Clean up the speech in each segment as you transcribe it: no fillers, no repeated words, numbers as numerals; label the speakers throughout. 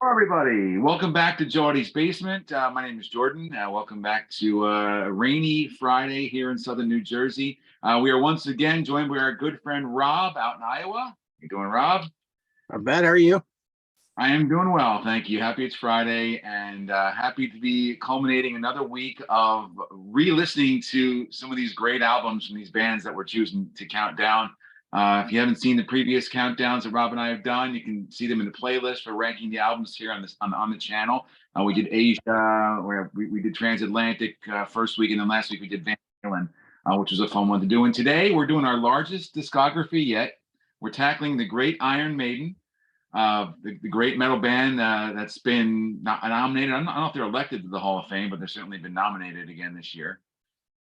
Speaker 1: Hello, everybody. Welcome back to Geordie's Basement. My name is Jordan. Welcome back to a rainy Friday here in southern New Jersey. We are once again joined by our good friend Rob out in Iowa. How you doing, Rob?
Speaker 2: Not bad. How are you?
Speaker 1: I am doing well, thank you. Happy it's Friday and happy to be culminating another week of re-listening to some of these great albums from these bands that we're choosing to count down. If you haven't seen the previous countdowns that Rob and I have done, you can see them in the playlist for ranking the albums here on on the channel. We did Asia, where we did Transatlantic first week, and then last week we did Van Halen, which was a fun one to do. And today we're doing our largest discography yet. We're tackling the great Iron Maiden, the great metal band that's been nominated. I don't know if they're elected to the Hall of Fame, but they've certainly been nominated again this year.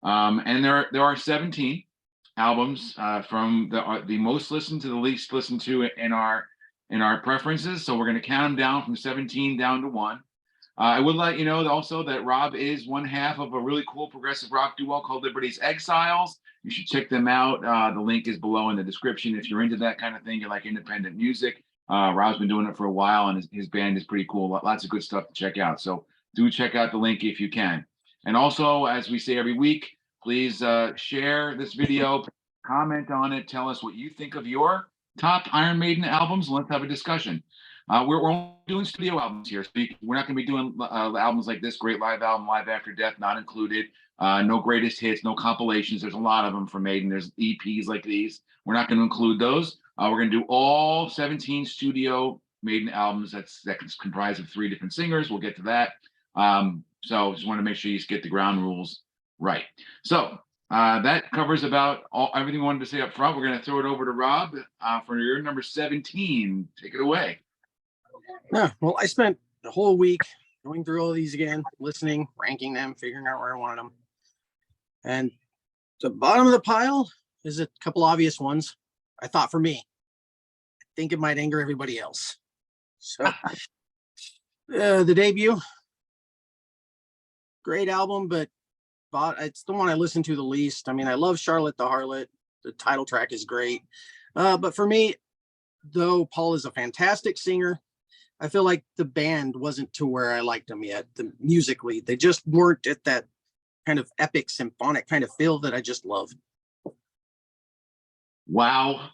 Speaker 1: And there are 17 albums from the most listened to the least listened to in our preferences. So we're going to count them down from 17 down to one. I would let you know also that Rob is one half of a really cool progressive rock duo called Liberty's Exiles. You should check them out. The link is below in the description if you're into that kind of thing. You like independent music. Rob's been doing it for a while, and his band is pretty cool. Lots of good stuff to check out. So do check out the link if you can. And also, as we say every week, please share this video, comment on it, tell us what you think of your top Iron Maiden albums, and let's have a discussion. We're only doing studio albums here, so we're not going to be doing albums like this great live album, Live After Death, not included. No greatest hits, no compilations. There's a lot of them for Maiden. There's EPs like these. We're not going to include those. We're going to do all 17 studio Maiden albums. That's comprised of 3 different singers. We'll get to that. So just want to make sure you get the ground rules right. So that covers about everything we wanted to say up front. We're going to throw it over to Rob for your number 17. Take it away.
Speaker 2: Yeah, well, I spent the whole week going through all these again, listening, ranking them, figuring out where I wanted them. And the bottom of the pile is a couple obvious ones. I thought for me, I think it might anger everybody else. So the debut, great album, but it's the one I listened to the least. I mean, I love Charlotte the Harlot. The title track is great. But for me, though Paul is a fantastic singer, I feel like the band wasn't to where I liked them yet. Musically, they just weren't at that kind of epic symphonic kind of feel that I just love.
Speaker 1: Wow.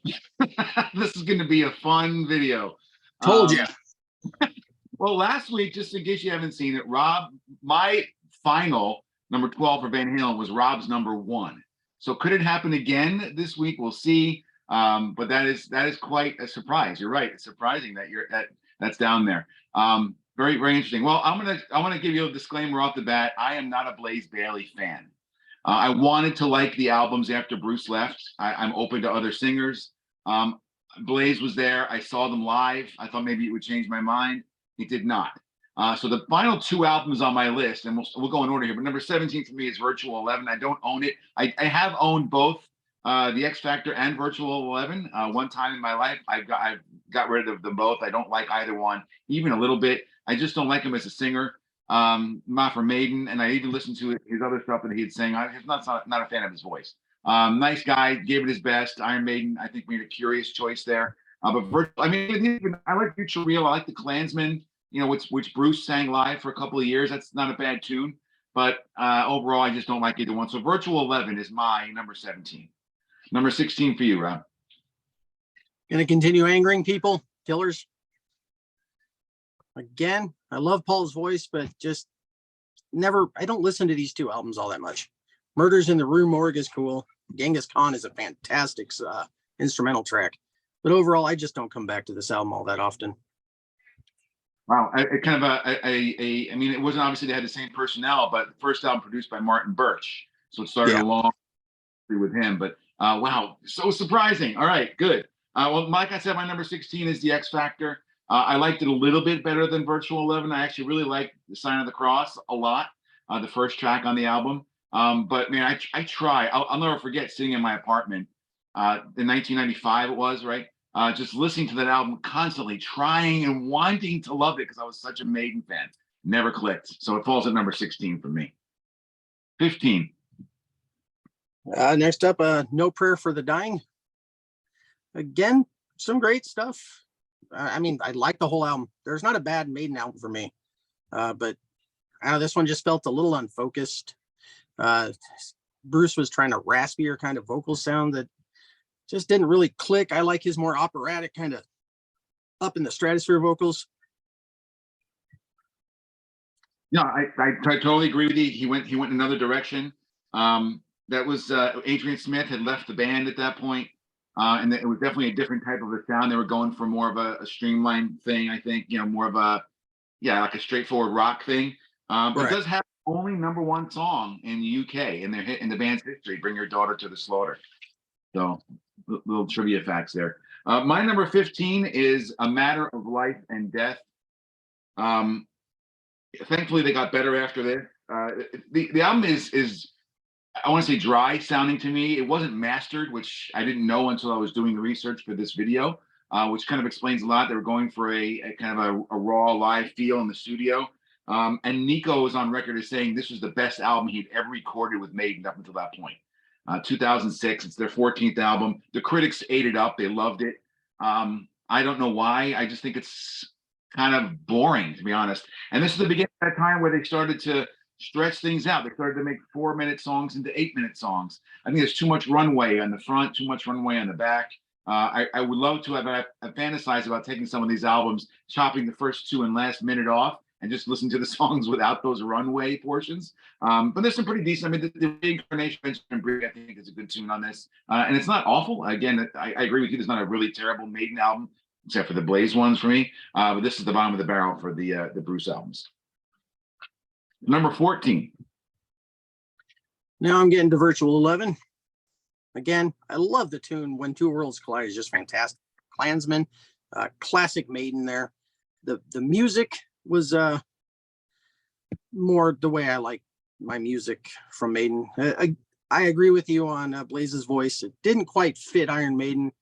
Speaker 1: This is going to be a fun video.
Speaker 2: Told you.
Speaker 1: Well, last week, just in case you haven't seen it, Rob, my final number 12 for Van Halen was Rob's number 1. So could it happen again this week? We'll see. But that is quite a surprise. You're right. It's surprising that that's down there. Very, very interesting. Well, I want to give you a disclaimer off the bat. I am not a Blaze Bayley fan. I wanted to like the albums after Bruce left. I'm open to other singers. Blaze was there. I saw them live. I thought maybe it would change my mind. It did not. So the final 2 albums on my list, and we'll go in order here, but number 17 for me is Virtual 11. I don't own it. I have owned both the X Factor and Virtual 11 one time in my life. I've got rid of them both. I don't like either one, even a little bit. I just don't like him as a singer. Not for Maiden, and I even listened to his other stuff that he had sang. I'm not a fan of his voice. Nice guy, gave it his best. Iron Maiden, I think, made a curious choice there. But I mean, I like Future Real. I like the Klansman, which Bruce sang live for a couple of years. That's not a bad tune. But overall, I just don't like either one. So Virtual 11 is my number 17. Number 16 for you, Rob.
Speaker 2: Gonna continue angering people, killers. Again, I love Paul's voice, but just I don't listen to these 2 albums all that much. Murders in the Rue Morgue is cool. Genghis Khan is a fantastic instrumental track. But overall, I just don't come back to this album all that often.
Speaker 1: Wow, I mean, it wasn't obviously they had the same personnel, but the first album produced by Martin Birch, so it started a long with him. But wow, so surprising. All right, good. Well, like I said, my number 16 is the X Factor. I liked it a little bit better than Virtual 11. I actually really liked The Sign of the Cross a lot, the first track on the album. But man, I try. I'll never forget sitting in my apartment in 1995. It was right. Just listening to that album constantly, trying and wanting to love it because I was such a Maiden fan. Never clicked. So it falls at number 16 for me. 15.
Speaker 2: Next up, No Prayer for the Dying. Again, some great stuff. I mean, I like the whole album. There's not a bad Maiden album for me, but this one just felt a little unfocused. Uh, Bruce was trying to raspier kind of vocal sound that just didn't really click. I like his more operatic kind of up in the stratosphere vocals.
Speaker 1: No, I totally agree with you. He went in another direction. That was Adrian Smith had left the band at that point, and it was definitely a different type of a sound. They were going for more of a streamlined thing, I think. More of a like a straightforward rock thing. But right. It does have only #1 song in the UK in the band's history. Bring Your Daughter to the Slaughter. So little trivia facts there. My number 15 is A Matter of Life and Death. Thankfully, they got better after this. The album is I want to say dry sounding to me. It wasn't mastered, which I didn't know until I was doing the research for this video, which kind of explains a lot. They were going for a kind of a raw live feel in the studio. And Nico was on record as saying this was the best album he'd ever recorded with Maiden up until that point. 2006, it's their 14th album. The critics ate it up. They loved it. I don't know why. I just think it's kind of boring, to be honest. And this is the beginning of that time where they started to stretch things out. They started to make 4-minute songs into 8-minute songs. I think there's too much runway on the front, too much runway on the back. I would love to have fantasized about taking some of these albums, chopping the first 2 and last minute off, and just listen to the songs without those runway portions. But there's some pretty decent. I mean, the Incarnation and Brig, I think, is a good tune on this. And it's not awful. Again, I agree with you. There's not a really terrible Maiden album, except for the Blaze ones for me. But this is the bottom of the barrel for the Bruce albums. Number 14.
Speaker 2: Now I'm getting to Virtual 11. Again, I love the tune When Two Worlds Collide. Is just fantastic. Klansman, classic Maiden there. The music was more the way I like my music from Maiden. I agree with you on Blaze's voice. It didn't quite fit Iron Maiden,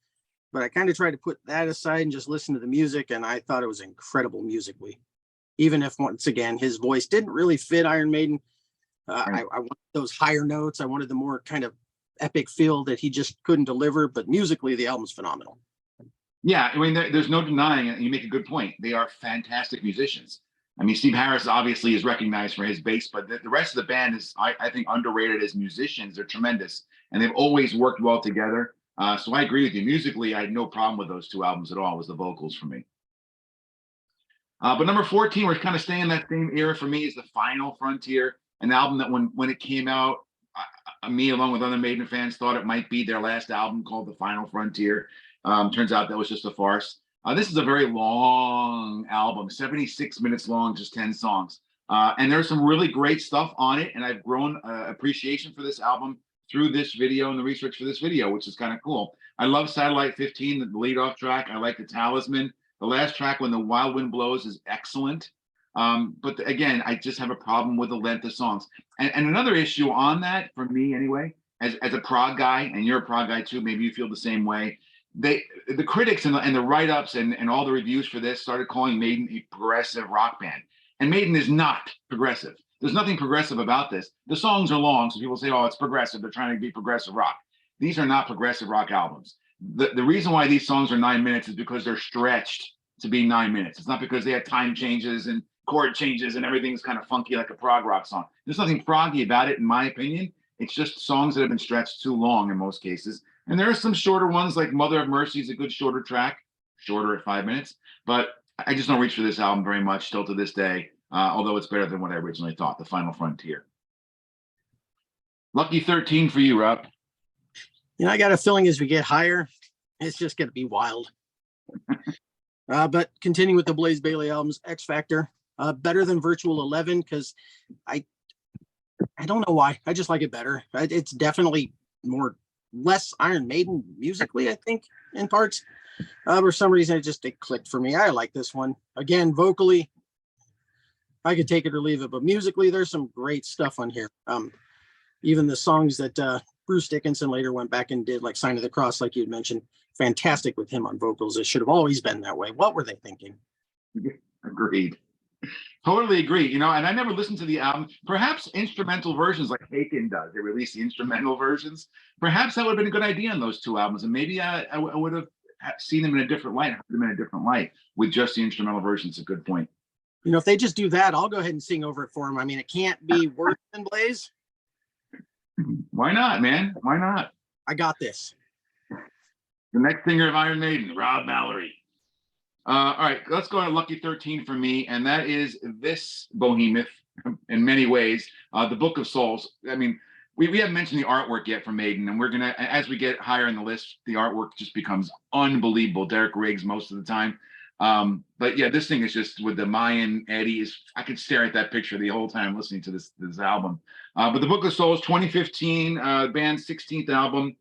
Speaker 2: but I kind of tried to put that aside and just listen to the music, and I thought it was incredible musically. Even if, once again, his voice didn't really fit Iron Maiden. I wanted those higher notes. I wanted the more kind of epic feel that he just couldn't deliver, but musically, the album's phenomenal.
Speaker 1: Yeah, I mean, there's no denying it. You make a good point. They are fantastic musicians. I mean, Steve Harris obviously is recognized for his bass, but the rest of the band is, I think, underrated as musicians. They're tremendous, and they've always worked well together. So I agree with you. Musically, I had no problem with those 2 albums at all. It was the vocals for me. But number 14, we're kind of staying in that same era for me, is The Final Frontier, an album that when it came out, me along with other Maiden fans thought it might be their last album, called The Final Frontier. Turns out that was just a farce. This is a very long album, 76 minutes long, just 10 songs. And there's some really great stuff on it. And I've grown appreciation for this album through this video and the research for this video, which is kind of cool. I love Satellite 15, the lead-off track. I like the Talisman. The last track, When the Wild Wind Blows, is excellent. But again, I just have a problem with the length of songs. And another issue on that, for me anyway, as a prog guy, and you're a prog guy too, maybe you feel the same way, the critics and the write-ups and all the reviews for this started calling Maiden a progressive rock band. And Maiden is not progressive. There's nothing progressive about this. The songs are long, so people say, oh, it's progressive. They're trying to be progressive rock. These are not progressive rock albums. The reason why these songs are 9 minutes is because they're stretched to be 9 minutes. It's not because they have time changes and chord changes and everything's kind of funky like a prog rock song. There's nothing proggy about it, in my opinion. It's just songs that have been stretched too long in most cases. And there are some shorter ones, like Mother of Mercy is a good shorter track, shorter at 5 minutes. But I just don't reach for this album very much still to this day, although it's better than what I originally thought, The Final Frontier. Lucky 13 for you, Rob.
Speaker 2: You know, I got a feeling as we get higher, it's just going to be wild. But continuing with the Blaze Bayley albums, X Factor, better than Virtual 11, because I don't know why. I just like it better. It's definitely less Iron Maiden musically, I think, in parts. For some reason, it clicked for me. I like this one. Again, vocally, I could take it or leave it, but musically, there's some great stuff on here. Even the songs that Bruce Dickinson later went back and did, like Sign of the Cross, like you had mentioned, fantastic with him on vocals. It should have always been that way. What were they thinking?
Speaker 1: Agreed. Totally agree. You know, and I never listened to the album. Perhaps instrumental versions like Haken does. They release the instrumental versions. Perhaps that would have been a good idea on those 2 albums. And maybe I would have seen them in a different light, heard them in a different light with just the instrumental version. It's a good point.
Speaker 2: You know, if they just do that, I'll go ahead and sing over it for them. I mean, it can't be worse than Blaze.
Speaker 1: Why not, man? Why not?
Speaker 2: I got this.
Speaker 1: The next singer of Iron Maiden, Rob Mallory. All right, let's go to Lucky 13 for me, and that is this behemoth in many ways, the Book of Souls. I mean, we haven't mentioned the artwork yet for Maiden, and we're gonna, as we get higher in the list, the artwork just becomes unbelievable. Derek Riggs most of the time. But yeah, this thing is just with the Mayan Eddie. I could stare at that picture the whole time listening to this album. But the Book of Souls, 2015, band's 16th album.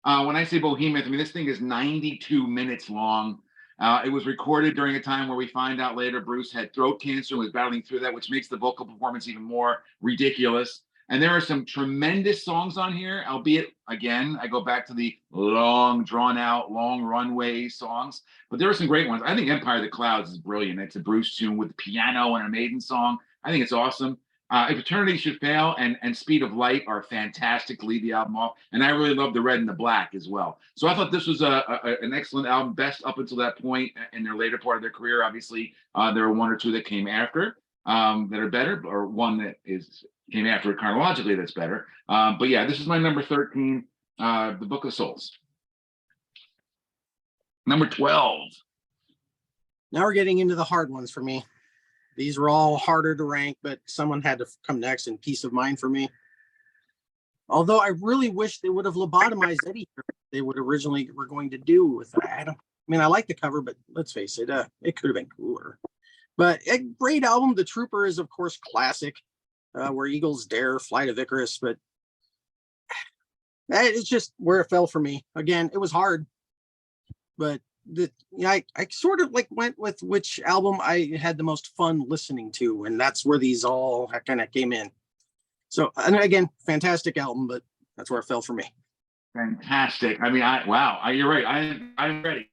Speaker 1: When I say behemoth, I mean this thing is 92 minutes long. It was recorded during a time where we find out later Bruce had throat cancer and was battling through that, which makes the vocal performance even more ridiculous. And there are some tremendous songs on here, albeit, again, I go back to the long, drawn-out, long runway songs. But there are some great ones. I think Empire of the Clouds is brilliant. It's a Bruce tune with piano and a Maiden song. I think it's awesome. If Eternity Should Fail and Speed of Light are fantastic to lead the album off. And I really love the Red and the Black as well. So I thought this was an excellent album, best up until that point in their later part of their career. Obviously, there are one or two that came after that are better, or one that came after it chronologically that's better. But yeah, this is my number 13, The Book of Souls. Number 12.
Speaker 2: Now we're getting into the hard ones for me. These were all harder to rank, but someone had to come next in Peace of Mind for me. Although I really wish they would have lobotomized Eddie. They would originally were going to do with that. I mean, I like the cover, but let's face it, it could have been cooler. But a great album. The Trooper is, of course, classic. Where Eagles Dare, Flight of Icarus, but it's just where it fell for me. Again, it was hard, but I sort of like went with which album I had the most fun listening to, and that's where these all kind of came in. So, and again, fantastic album, but that's where it fell for me.
Speaker 1: Fantastic. I mean, wow, you're right. I'm ready.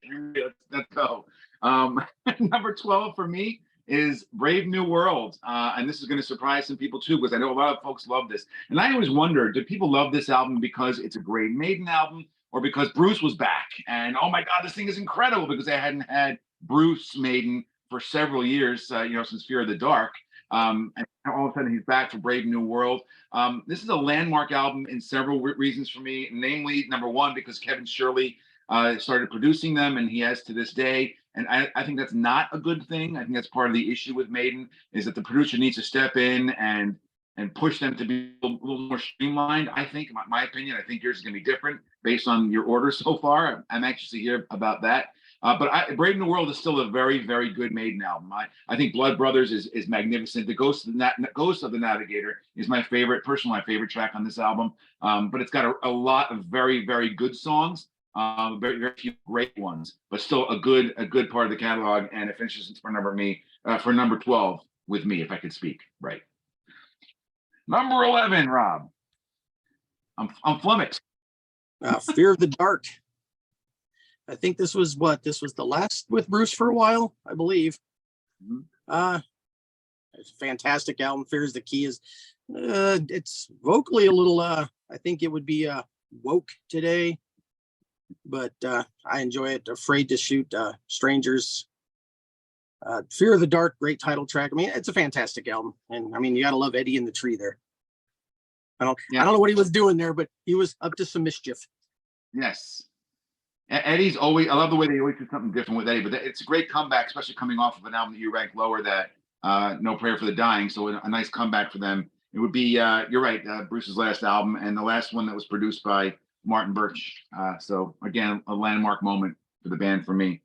Speaker 1: Let's go. Number 12 for me is Brave New World. And this is going to surprise some people too, because I know a lot of folks love this. And I always wonder, do people love this album because it's a great Maiden album, or because Bruce was back? And oh my God, this thing is incredible, because I hadn't had Bruce Maiden for several years, since Fear of the Dark. And all of a sudden he's back for Brave New World. This is a landmark album in several reasons for me, namely, number one, because Kevin Shirley started producing them, and he has to this day. And I think that's not a good thing. I think that's part of the issue with Maiden, is that the producer needs to step in and push them to be a little more streamlined. I think, my opinion, I think yours is going to be different based on your order so far. I'm anxious to hear about that. But Brave New World is still a very, very good Maiden album. I think Blood Brothers is magnificent. The Ghost of the Navigator is my favorite track on this album. But it's got a lot of very, very good songs. Very, very few great ones, but still a good part of the catalog. And it finishes for number 12 with me, if I could speak right. Number 11, Rob. I'm flummoxed.
Speaker 2: Fear of the Dark. I think this was the last with Bruce for a while, I believe. Mm-hmm. It's a fantastic album. Fear is the Key is it's vocally a little I think it would be woke today, but I enjoy it. Afraid to Shoot Strangers. Fear of the Dark, great title track. I mean, it's a fantastic album, and I mean, you gotta love Eddie in the Tree there. I don't know what he was doing there, but he was up to some mischief.
Speaker 1: Yes. Eddie's always, I love the way they always do something different with Eddie, but it's a great comeback, especially coming off of an album that you ranked lower, that No Prayer for the Dying. So a nice comeback for them. It would be, you're right, Bruce's last album, and the last one that was produced by Martin Birch. So again, a landmark moment for the band for me.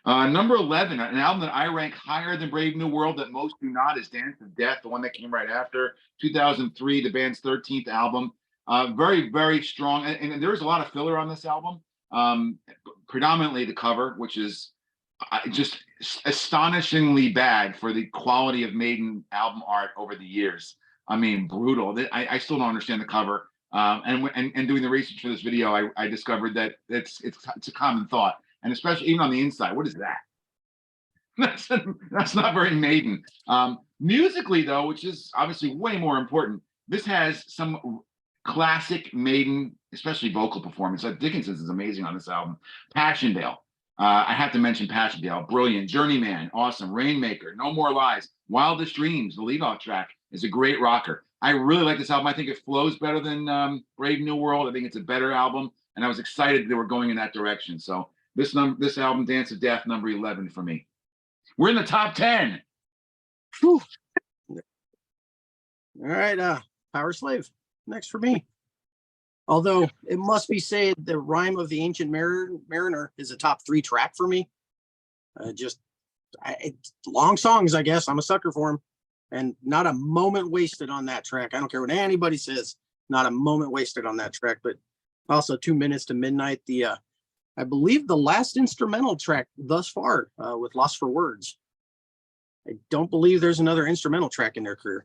Speaker 1: Number 11, an album that I rank higher than Brave New World that most do not, is Dance of Death, the one that came right after, 2003, the band's 13th album. Very, very strong. And there's a lot of filler on this album. Predominantly the cover, which is just astonishingly bad for the quality of Maiden album art over the years. I mean, brutal. I still don't understand the cover. And doing the research for this video, I discovered that it's a common thought. And especially even on the inside, what is that? That's not very Maiden. Musically, though, which is obviously way more important, this has some classic Maiden, especially vocal performance. Dickinson's is amazing on this album. Passchendaele. I have to mention Passchendaele, brilliant. Journeyman, awesome. Rainmaker, No More Lies. Wildest Dreams, the lead-off track, is a great rocker. I really like this album. I think it flows better than Brave New World. I think it's a better album, and I was excited they were going in that direction. So this album, Dance of Death, number 11 for me. We're in the top 10.
Speaker 2: Whew. All right, Power Slave, next for me. Although it must be said, the Rime of the Ancient Mariner is a top 3 track for me. Long songs, I guess. I'm a sucker for them. And not a moment wasted on that track. I don't care what anybody says. Not a moment wasted on that track. But also 2 Minutes to Midnight, I believe the last instrumental track thus far with Lost for Words. I don't believe there's another instrumental track in their career.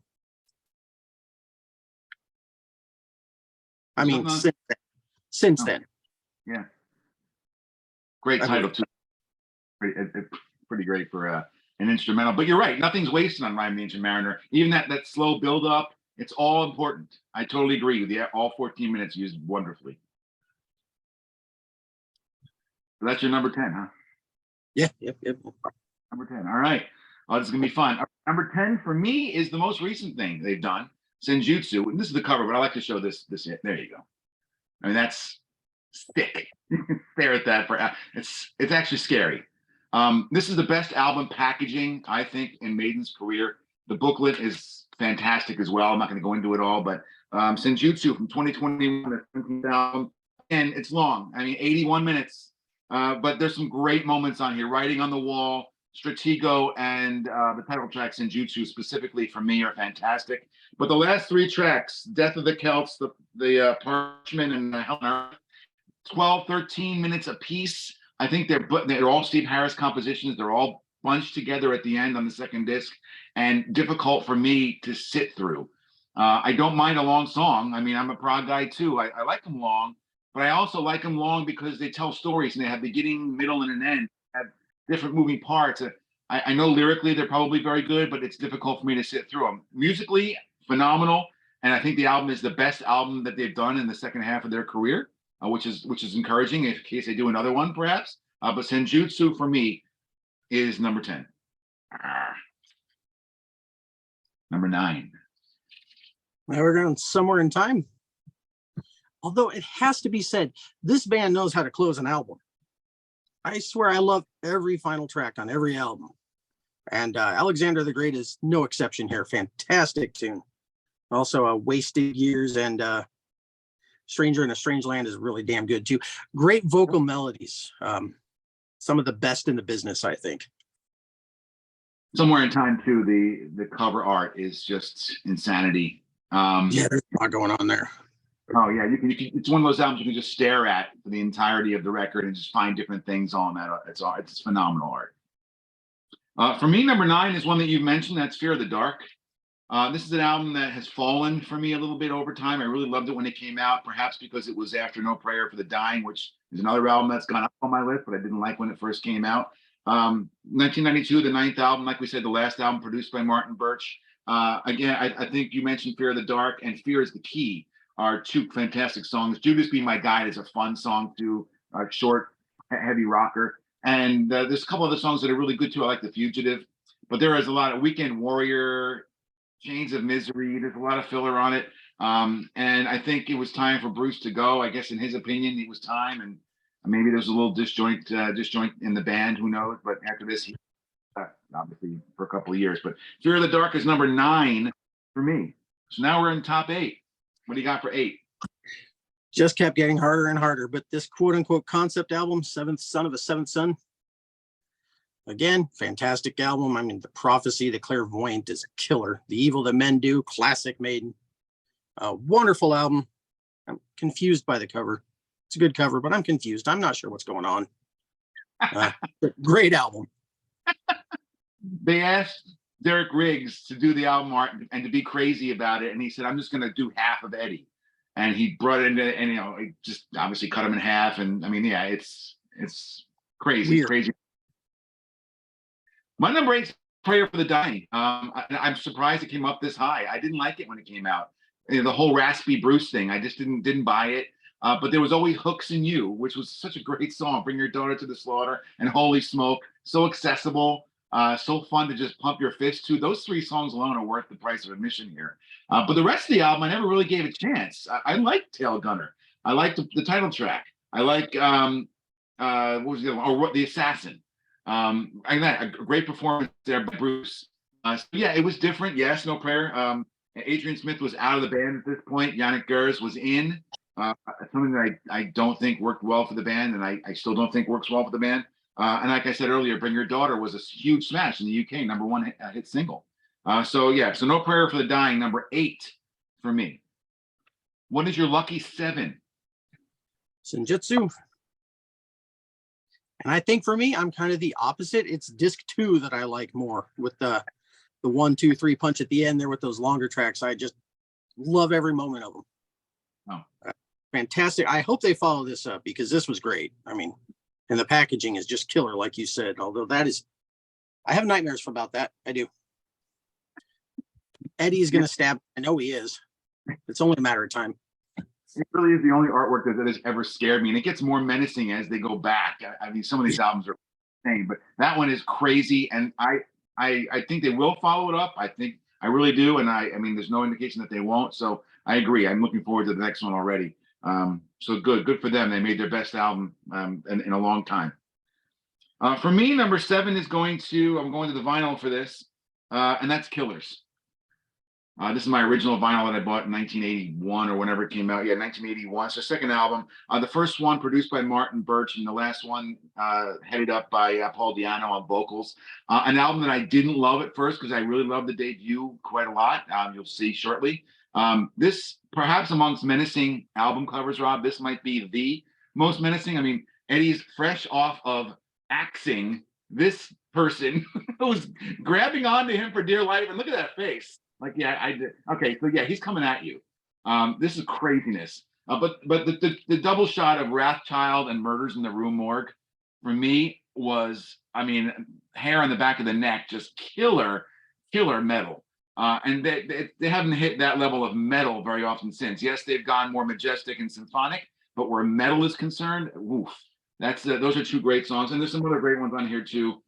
Speaker 2: I mean, since then.
Speaker 1: Yeah. Great title, too. Pretty great for an instrumental. But you're right. Nothing's wasted on Rime of the Ancient Mariner. Even that slow build-up, it's all important. I totally agree with you. All 14 minutes used wonderfully. So that's your number 10, huh?
Speaker 2: Yeah, yep.
Speaker 1: Number 10. All right. Oh, this is going to be fun. Number 10 for me is the most recent thing they've done, Senjutsu. And this is the cover, but I like to show this. There you go. I mean, that's thick. You can stare at that for it's actually scary. This is the best album packaging, I think, in Maiden's career. The booklet is fantastic as well. I'm not going to go into it all, but Senjutsu from 2021, the 17th album, and it's long. I mean, 81 minutes. But there's some great moments on here. Writing on the Wall, Stratego, and the title track Senjutsu specifically for me are fantastic. But the last 3 tracks, Death of the Celts, the Parchment, and Hell on Earth, 12, 13 minutes apiece. I think they're all Steve Harris compositions. They're all bunched together at the end on the second disc, and difficult for me to sit through. I don't mind a long song. I mean, I'm a prog guy too. I like them long, but I also like them long because they tell stories and they have beginning, middle, and an end. Have different moving parts. I know lyrically they're probably very good, but it's difficult for me to sit through them. Musically, phenomenal, and I think the album is the best album that they've done in the second half of their career, which is encouraging in case they do another one, perhaps. But Senjutsu for me is number 10. Number 9.
Speaker 2: Now we're going somewhere in time. Although it has to be said, this band knows how to close an album. I swear I love every final track on every album. And Alexander the Great is no exception here. Fantastic tune. Also, Wasted Years and Stranger in a Strange Land is really damn good too. Great vocal melodies. Some of the best in the business, I think.
Speaker 1: Somewhere in Time too, the cover art is just insanity.
Speaker 2: Yeah, there's a lot going on there.
Speaker 1: Oh yeah, you can. It's one of those albums you can just stare at for the entirety of the record and just find different things on that. It's phenomenal art. For me, number 9 is one that you've mentioned. That's Fear of the Dark. This is an album that has fallen for me a little bit over time. I really loved it when it came out, perhaps because it was after No Prayer for the Dying, which is another album that's gone up on my list, but I didn't like when it first came out. 1992, the 9th album, like we said, the last album produced by Martin Birch. Again, I think you mentioned Fear of the Dark and Fear is the Key are 2 fantastic songs. Judas Be My Guide is a fun song too, short, heavy rocker. And there's a couple other songs that are really good too. I like The Fugitive, but there is a lot of Weekend Warrior, Chains of Misery. There's a lot of filler on it. And I think it was time for Bruce to go. I guess in his opinion, it was time. And maybe there's a little disjoint in the band, who knows? But after this, he obviously for a couple of years. But Fear of the Dark is number 9 for me. So now we're in top 8. What do you got for 8?
Speaker 2: Just kept getting harder and harder. But this quote unquote concept album, Seventh Son of a Seventh Son, again, fantastic album. I mean, The Prophecy, The Clairvoyant is a killer. The Evil That Men Do, classic Maiden. Wonderful album. I'm confused by the cover. It's a good cover, but I'm confused. I'm not sure what's going on. Great album.
Speaker 1: They asked Derek Riggs to do the album art and to be crazy about it, and he said, "I'm just going to do half of Eddie." And he brought it in, and it just obviously cut him in half. And I mean, yeah, it's crazy, weird. Crazy. My number 8 is Prayer for the Dying. I'm surprised it came up this high. I didn't like it when it came out. The whole raspy Bruce thing, I just didn't buy it. But there was always Hooks in You, which was such a great song. Bring Your Daughter to the Slaughter and Holy Smoke. So accessible, so fun to just pump your fist to. Those three songs alone are worth the price of admission here. But the rest of the album, I never really gave a chance. I like Tail Gunner. I like the title track. I like what was the other one? Oh, The Assassin. A great performance there by Bruce. So yeah, it was different. Yes, No Prayer. Adrian Smith was out of the band at this point. Yannick Gers was in. Something that I don't think worked well for the band, and I still don't think works well for the band. And like I said earlier, Bring Your Daughter was a huge smash in the UK, number one hit single. So yeah, so No Prayer for the Dying, number 8 for me. What is your lucky 7?
Speaker 2: Senjutsu. And I think for me, I'm kind of the opposite. It's disc 2 that I like more, with the 1, 2, 3 punch at the end there with those longer tracks. I just love every moment of them.
Speaker 1: Oh.
Speaker 2: Fantastic. I hope they follow this up, because this was great. I mean, and the packaging is just killer, like you said. Although I have nightmares about that. I do. Eddie's going to stab. I know he is. It's only a matter of time.
Speaker 1: It really is the only artwork that has ever scared me, and it gets more menacing as they go back. I mean, some of these albums are insane, but that one is crazy, and I think they will follow it up. I really do, and I mean, there's no indication that they won't. So I agree. I'm looking forward to the next one already. So good for them. They made their best album in a long time. For me, number 7 is I'm going to the vinyl for this, and that's Killers. This is my original vinyl that I bought in 1981 or whenever it came out. Yeah, 1981. It's their second album. The first one produced by Martin Birch, and the last one headed up by Paul Di'Anno on vocals. An album that I didn't love at first, because I really loved the debut quite a lot. You'll see shortly. This, perhaps amongst menacing album covers, Rob, this might be the most menacing. I mean, Eddie's fresh off of axing this person who's grabbing onto him for dear life. And look at that face. Like, yeah, I did. Okay, so yeah, he's coming at you. This is craziness. But the double shot of Wrathchild and Murders in the Rue Morgue, for me, was, I mean, hair on the back of the neck, just killer metal. And they haven't hit that level of metal very often since. Yes, they've gone more majestic and symphonic, but where metal is concerned, woof. Those are 2 great songs, and there's some other great ones on here too.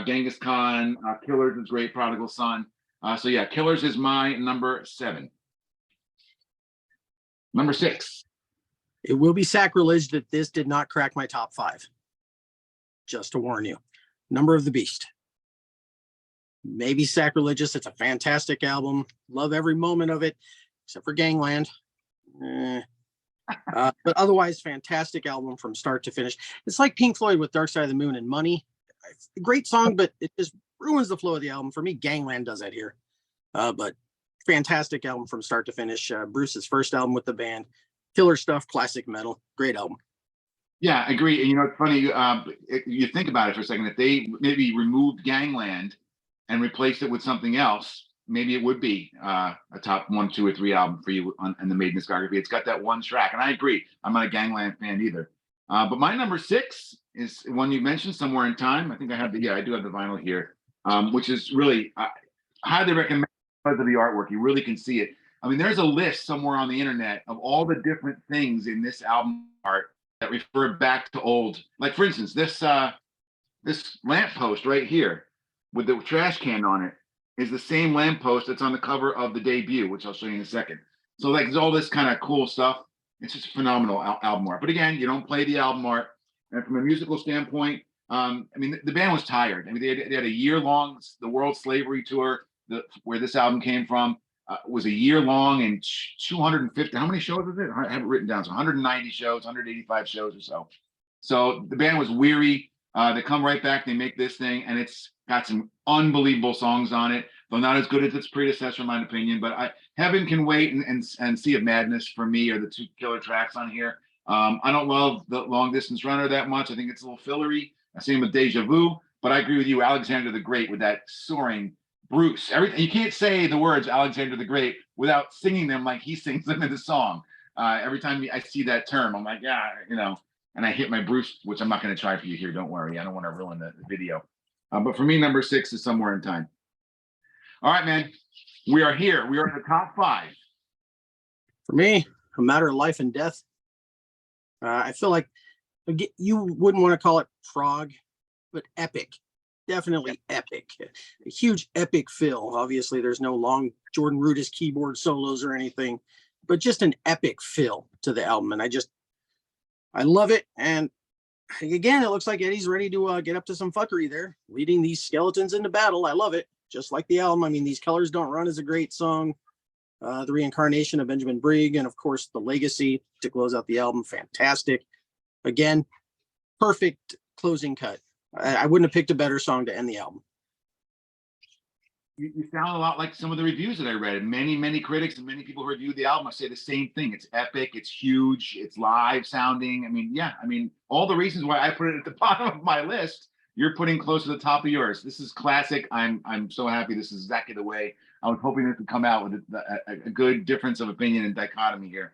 Speaker 1: Genghis Khan, Killers is great, Prodigal Son. So yeah, Killers is my number 7. Number 6.
Speaker 2: It will be sacrilege that this did not crack my top 5. Just to warn you. Number of the Beast. Maybe sacrilegious. It's a fantastic album. Love every moment of it, except for Gangland. But otherwise, fantastic album from start to finish. It's like Pink Floyd with Dark Side of the Moon and Money. Great song, but it just ruins the flow of the album. For me, Gangland does that here. But fantastic album from start to finish. Bruce's first album with the band. Killer stuff, classic metal. Great album.
Speaker 1: Yeah, I agree. And you know, it's funny, you think about it for a second. If they maybe removed Gangland and replaced it with something else, maybe it would be a top 1, 2, or 3 album for you in the Maiden discography. It's got that one track, and I agree. I'm not a Gangland fan either. But my number 6 is one you mentioned, Somewhere in Time. I think I do have the vinyl here, which is really highly recommend because of the artwork. You really can see it. I mean, there's a list somewhere on the internet of all the different things in this album art that refer back to old. Like, for instance, this lamppost right here with the trash can on it is the same lamppost that's on the cover of the debut, which I'll show you in a second. So like, there's all this kind of cool stuff. It's just phenomenal album art. But again, you don't play the album art. And from a musical standpoint, I mean, the band was tired. I mean, they had a year-long, the World Slavery Tour, where this album came from, was a year long and 250. How many shows was it? I have it written down. So 190 shows, 185 shows or so. So the band was weary. They come right back. They make this thing, and it's got some unbelievable songs on it, though not as good as its predecessor, in my opinion. But Heaven Can Wait and Sea of Madness for me are the 2 killer tracks on here. I don't love the Long Distance Runner that much. I think it's a little fillery. Same with Deja Vu. But I agree with you, Alexander the Great, with that soaring Bruce. You can't say the words Alexander the Great without singing them like he sings them in the song. Every time I see that term, I'm like, yeah, you know, and I hit my Bruce, which I'm not going to try for you here. Don't worry. I don't want to ruin the video. But for me, number 6 is Somewhere in Time. All right, man. We are here. We are in the top 5.
Speaker 2: For me, a matter of life and death. I feel like you wouldn't want to call it prog, but epic. Definitely epic. A huge epic fill. Obviously, there's no long Jordan Rudess keyboard solos or anything, but just an epic fill to the album. And I love it. And again, it looks like Eddie's ready to get up to some fuckery there, leading these skeletons into battle. I love it. Just like the album. I mean, These Colors Don't Run is a great song. The Reincarnation of Benjamin Brigg, and of course, The Legacy to close out the album. Fantastic. Again, perfect closing cut. I wouldn't have picked a better song to end the album.
Speaker 1: You sound a lot like some of the reviews that I read. Many critics and many people who reviewed the album say the same thing. It's epic, it's huge, it's live sounding. I mean, yeah, I mean, all the reasons why I put it at the bottom of my list, you're putting close to the top of yours. This is classic. I'm so happy this is exactly the way I was hoping it would come out, with a good difference of opinion and dichotomy here.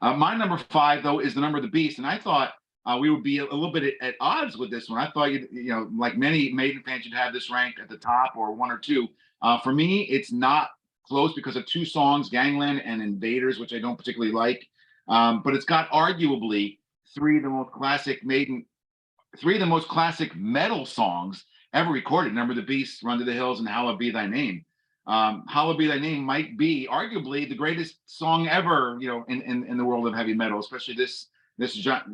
Speaker 1: My number 5, though, is The Number of the Beast, and I thought we would be a little bit at odds with this one. I thought, like many Maiden fans, you'd have this ranked at the top or 1 or 2. For me, it's not close because of 2 songs, Gangland and Invaders, which I don't particularly like. But it's got arguably 3 of the most classic Maiden, 3 of the most classic metal songs ever recorded: Number of the Beast, Run to the Hills, and Hallowed Be Thy Name. Hallowed Be Thy Name might be arguably the greatest song ever, in the world of heavy metal, especially this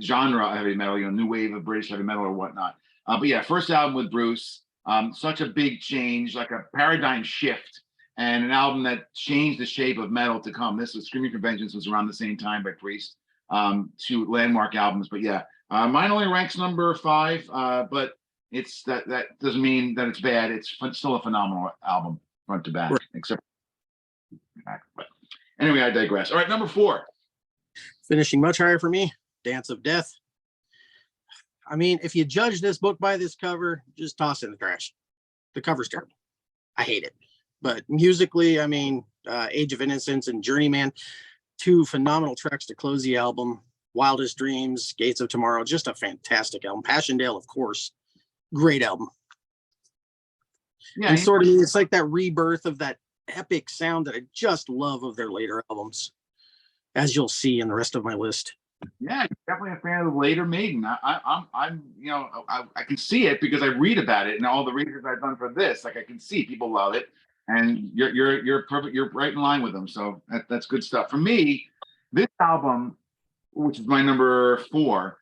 Speaker 1: genre of heavy metal, new wave of British heavy metal or whatnot. But yeah, first album with Bruce, such a big change, like a paradigm shift, and an album that changed the shape of metal to come. This was Screaming for Vengeance, was around the same time by Priest, 2 landmark albums. But yeah, mine only ranks number 5, but it's that doesn't mean that it's bad. It's still a phenomenal album, front to back, except back. But anyway, I digress. All right, number 4.
Speaker 2: Finishing much higher for me, Dance of Death. I mean, if you judge this book by this cover, just toss it in the trash. The cover's terrible. I hate it. But musically, I mean, Age of Innocence and Journeyman, 2 phenomenal tracks to close the album. Wildest Dreams, Gates of Tomorrow, just a fantastic album. Passchendaele, of course, great album. Yeah, and sort of, it's like that rebirth of that epic sound that I just love of their later albums, as you'll see in the rest of my list.
Speaker 1: Yeah, definitely a fan of the later Maiden. I'm I can see it because I read about it and all the research I've done for this. Like, I can see people love it, and you're perfect. You're right in line with them. So that's good stuff. For me, this album, which is my number 4,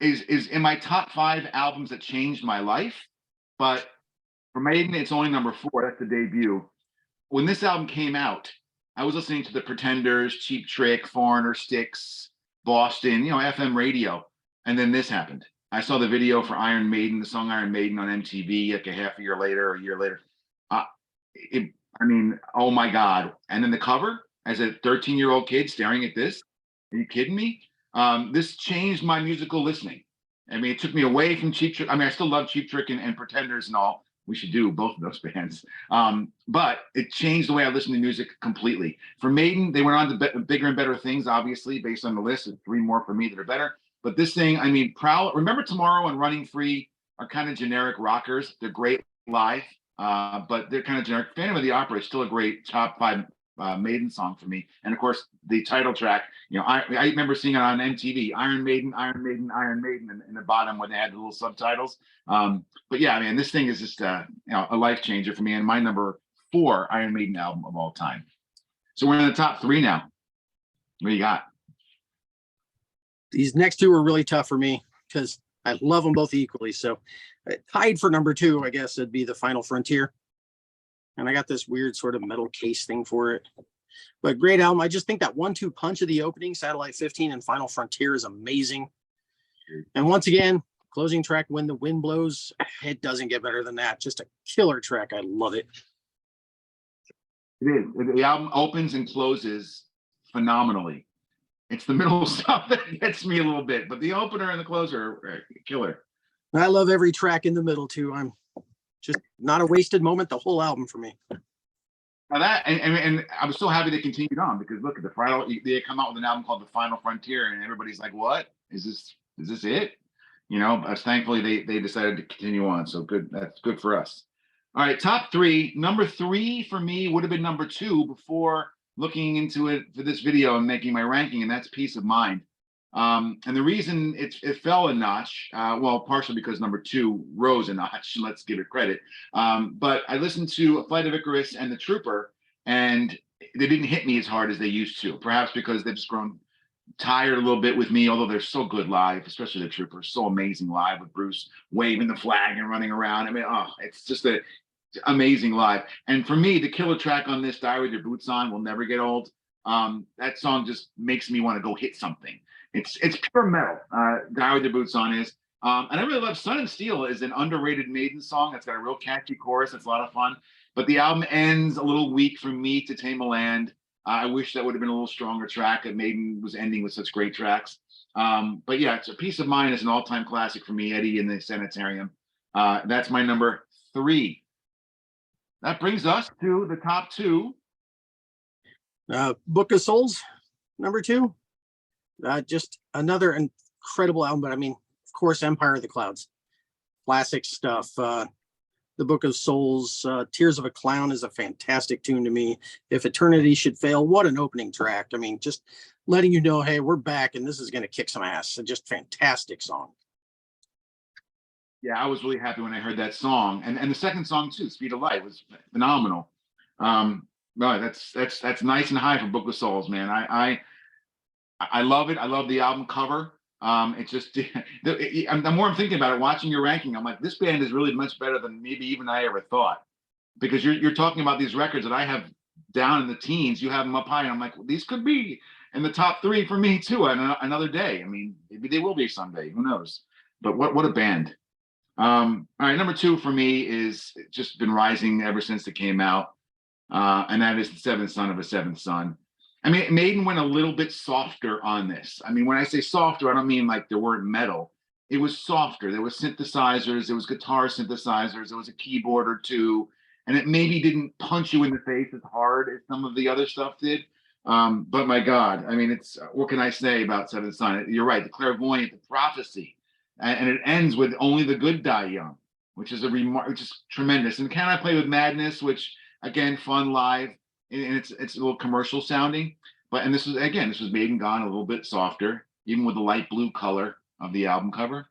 Speaker 1: is in my top 5 albums that changed my life. But for Maiden, it's only number 4. That's the debut. When this album came out, I was listening to the Pretenders, Cheap Trick, Foreigner, Styx, Boston, FM radio. And then this happened. I saw the video for Iron Maiden, the song Iron Maiden, on MTV like a half a year later or a year later. Oh my God. And then the cover, as a 13-year-old kid staring at this. Are you kidding me? This changed my musical listening. I mean, it took me away from Cheap Trick. I mean, I still love Cheap Trick and Pretenders and all. We should do both of those bands. But it changed the way I listen to music completely. For Maiden, they went on to bigger and better things, obviously, based on the list. 3 more for me that are better. But this thing, I mean, Remember Tomorrow and Running Free are kind of generic rockers. They're great live, but they're kind of generic. Phantom of the Opera is still a great top 5 Maiden song for me. And of course, the title track, I remember seeing it on MTV, Iron Maiden, Iron Maiden, Iron Maiden, in the bottom when they had the little subtitles. But yeah, I mean, this thing is just a life changer for me, and my number 4 Iron Maiden album of all time. So we're in the top 3 now. What do you got?
Speaker 2: These next 2 are really tough for me because I love them both equally. So tied for number 2, I guess it'd be The Final Frontier. And I got this weird sort of metal case thing for it. But great album. I just think that 1-2 punch of the opening, Satellite 15 and Final Frontier, is amazing. And once again, closing track, When the Wind Blows. It doesn't get better than that. Just a killer track. I love it.
Speaker 1: It is. The album opens and closes phenomenally. It's the middle stuff that gets me a little bit, but the opener and the closer are killer.
Speaker 2: I love every track in the middle too. I'm just not a wasted moment, the whole album for me.
Speaker 1: Now that, and I was so happy they continued on, because look at they come out with an album called The Final Frontier, and everybody's like, what is this it? Thankfully they decided to continue on. So good. That's good for us. All right. Top 3. Number 3 for me would have been number 2 before looking into it for this video and making my ranking, and that's Peace of Mind. And the reason it fell a notch, well, partially because number two rose a notch. Let's give it credit. But I listened to A Flight of Icarus and The Trooper, and they didn't hit me as hard as they used to. Perhaps because they've just grown tired a little bit with me, although they're so good live, especially The Trooper, so amazing live with Bruce waving the flag and running around. I mean, oh, it's just a amazing live. And for me, the killer track on this, Die With Your Boots On, will never get old. That song just makes me want to go hit something. It's pure metal. Die With Your Boots On is. And I really love Sun and Steel is an underrated Maiden song. It's got a real catchy chorus. It's a lot of fun. But the album ends a little weak for me to Tame a Land. I wish that would have been a little stronger track. That Maiden was ending with such great tracks. But yeah, it's A Piece of Mind is an all-time classic for me, Eddie in the Sanitarium. That's my number 3. That brings us to the top 2.
Speaker 2: Book of Souls, number 2. Just another incredible album, but I mean, of course, Empire of the Clouds, classic stuff. The Book of Souls, Tears of a Clown is a fantastic tune to me. If Eternity Should Fail, what an opening track. I mean, just letting you know, hey, we're back and this is going to kick some ass. Just fantastic song.
Speaker 1: Yeah, I was really happy when I heard that song. And the second song too, Speed of Light, was phenomenal. No, that's nice and high for Book of Souls, man. I love it. I love the album cover. It's just the more I'm thinking about it, watching your ranking, I'm like, this band is really much better than maybe even I ever thought. Because you're talking about these records that I have down in the teens, you have them up high, and I'm like, well, these could be in the top 3 for me too. Another day. I mean, maybe they will be someday. Who knows? But what a band. All right, number 2 for me is just been rising ever since it came out, and that is The Seventh Son of a Seventh Son. I mean, Maiden went a little bit softer on this. I mean, when I say softer, I don't mean like there weren't metal. It was softer. There was synthesizers, there was guitar synthesizers, there was a keyboard or two, and it maybe didn't punch you in the face as hard as some of the other stuff did. But my God, I mean, it's what can I say about Seventh Son? You're right, the clairvoyant, the prophecy, and it ends with Only the Good Die Young, which is which is tremendous. And Can I Play with Madness, which again, fun live. And it's a little commercial sounding, and this was Maiden gone a little bit softer, even with the light blue color of the album cover.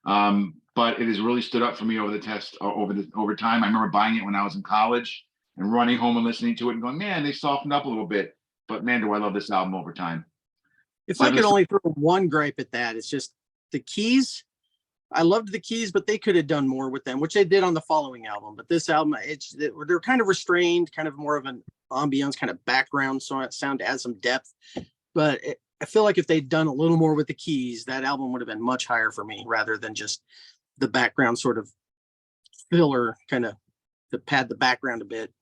Speaker 1: But it has really stood up for me over the test over time. I remember buying it when I was in college and running home and listening to it and going, man, they softened up a little bit. But man, do I love this album over time.
Speaker 2: If I could only throw one gripe at that, it's just the keys. I loved the keys, but they could have done more with them, which they did on the following album. But this album, they're kind of restrained, kind of more of an ambience, kind of background sound to add some depth. But I feel like if they'd done a little more with the keys, that album would have been much higher for me, rather than just the background sort of filler, kind of to pad the background a bit.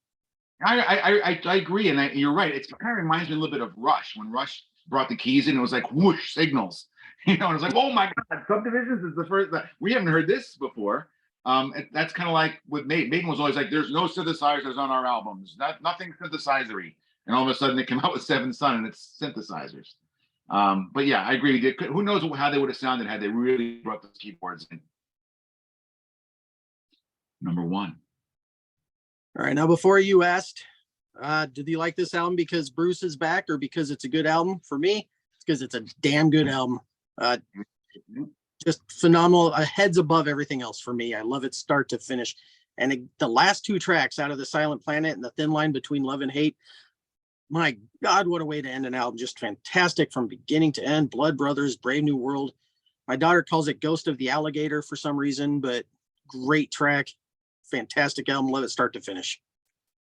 Speaker 1: I agree, and you're right. It kind of reminds me a little bit of Rush when Rush brought the keys in. It was like whoosh signals. And it's like, oh my God, Subdivisions is the first. We haven't heard this before. That's kind of like with Maiden. Maiden was always like, there's no synthesizers on our albums, nothing synthesizery. And all of a sudden they came out with Seventh Son and it's synthesizers. But yeah, I agree. Who knows how they would have sounded had they really brought those keyboards in. Number 1.
Speaker 2: All right, now before you asked, did you like this album because Bruce is back or because it's a good album? For me, it's because it's a damn good album. Just phenomenal, heads above everything else for me. I love it start to finish. And the last 2 tracks, Out of the Silent Planet and The Thin Line Between Love and Hate, my God, what a way to end an album. Just fantastic from beginning to end. Blood Brothers, Brave New World. My daughter calls it Ghost of the Alligator for some reason, but great track. Fantastic album. Love it start to finish.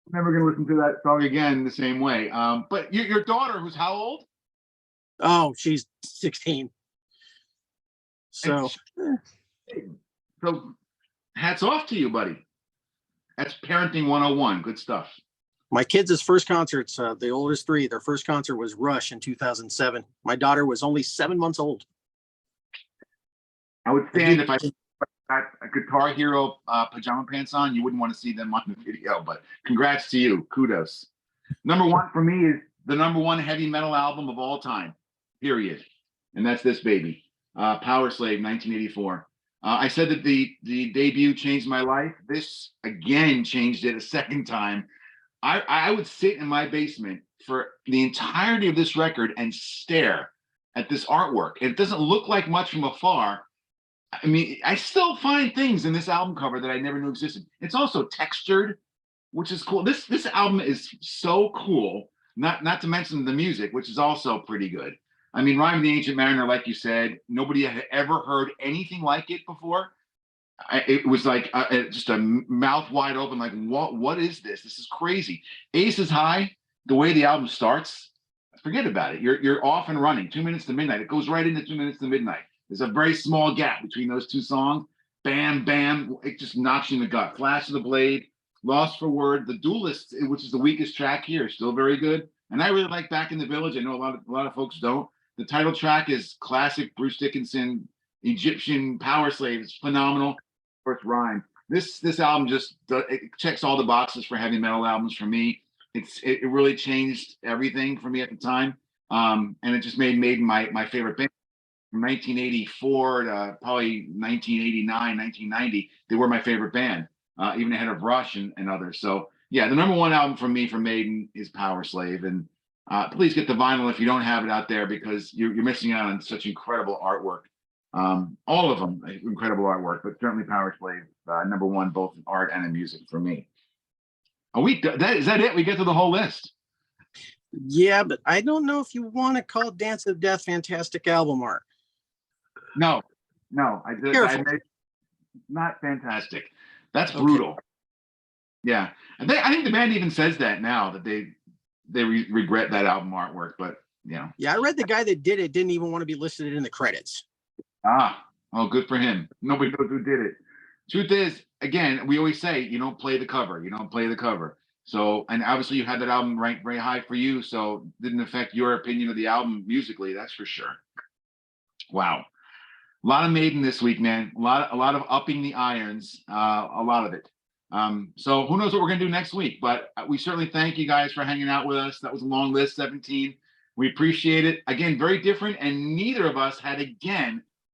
Speaker 1: I'm never going to listen to that song again the same way. But your daughter, who's how old?
Speaker 2: Oh, she's 16. So
Speaker 1: hats off to you, buddy. That's parenting 101. Good stuff.
Speaker 2: My kids' first concerts, the oldest 3, their first concert was Rush in 2007. My daughter was only 7 months old.
Speaker 1: I would stand if I got a Guitar Hero pajama pants on. You wouldn't want to see them on the video, but congrats to you. Kudos. Number 1 for me is the number 1 heavy metal album of all time, period. And that's this baby. Power Slave, 1984. I said that the debut changed my life. This again changed it a second time. I would sit in my basement for the entirety of this record and stare at this artwork. It doesn't look like much from afar. I mean, I still find things in this album cover that I never knew existed. It's also textured, which is cool. This album is so cool. Not to mention the music, which is also pretty good. I mean, Rhyme of the Ancient Mariner, like you said, nobody had ever heard anything like it before. It was like just a mouth wide open, like what is this? This is crazy. Ace is High. The way the album starts, forget about it. You're off and running. 2 minutes to midnight. It goes right into 2 minutes to midnight. There's a very small gap between those two songs. Bam, bam. It just knocks you in the gut. Flash of the Blade, Lost for Word, The Duelist, which is the weakest track here, is still very good. And I really like Back in the Village. I know a lot of folks don't. The title track is classic Bruce Dickinson, Egyptian Power Slave. It's phenomenal. First rhyme. This album just it checks all the boxes for heavy metal albums for me. It really changed everything for me at the time, and it just made Maiden my favorite band. From 1984 to probably 1989, 1990, they were my favorite band, even ahead of Rush and others. So yeah, the number one album for me from Maiden is Power Slave, and please get the vinyl if you don't have it out there, because you're missing out on such incredible artwork. All of them incredible artwork, but certainly Power Slave number one, both in art and in music for me. Is that it? We get to the whole list.
Speaker 2: Yeah, but I don't know if you want to call Dance of Death fantastic album art.
Speaker 1: No, I did. Not fantastic. That's brutal. Okay. Yeah, I think the band even says that now, that they regret that album artwork. But yeah.
Speaker 2: Yeah, I read the guy that did it didn't even want to be listed in the credits.
Speaker 1: Oh, good for him. Nobody knows who did it. Truth is, again, we always say you don't play the cover. You don't play the cover. So, and obviously you had that album ranked very high for you, so it didn't affect your opinion of the album musically. That's for sure. Wow. A lot of Maiden this week, man. A lot of upping the irons. A lot of it. So who knows what we're gonna do next week? But we certainly thank you guys for hanging out with us. That was a long list, 17. We appreciate it. Again, very different, and neither of us had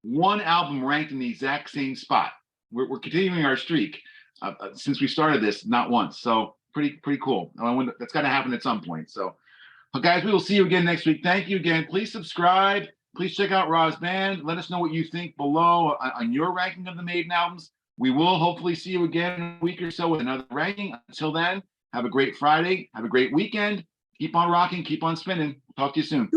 Speaker 1: one album ranked in the exact same spot. We're continuing our streak since we started this, not once. So pretty cool. That's got to happen at some point. So, guys, we will see you again next week. Thank you again. Please subscribe. Please check out Raw's band. Let us know what you think below on your ranking of the Maiden albums. We will hopefully see you again in a week or so with another ranking. Until then, have a great Friday. Have a great weekend. Keep on rocking. Keep on spinning. Talk to you soon.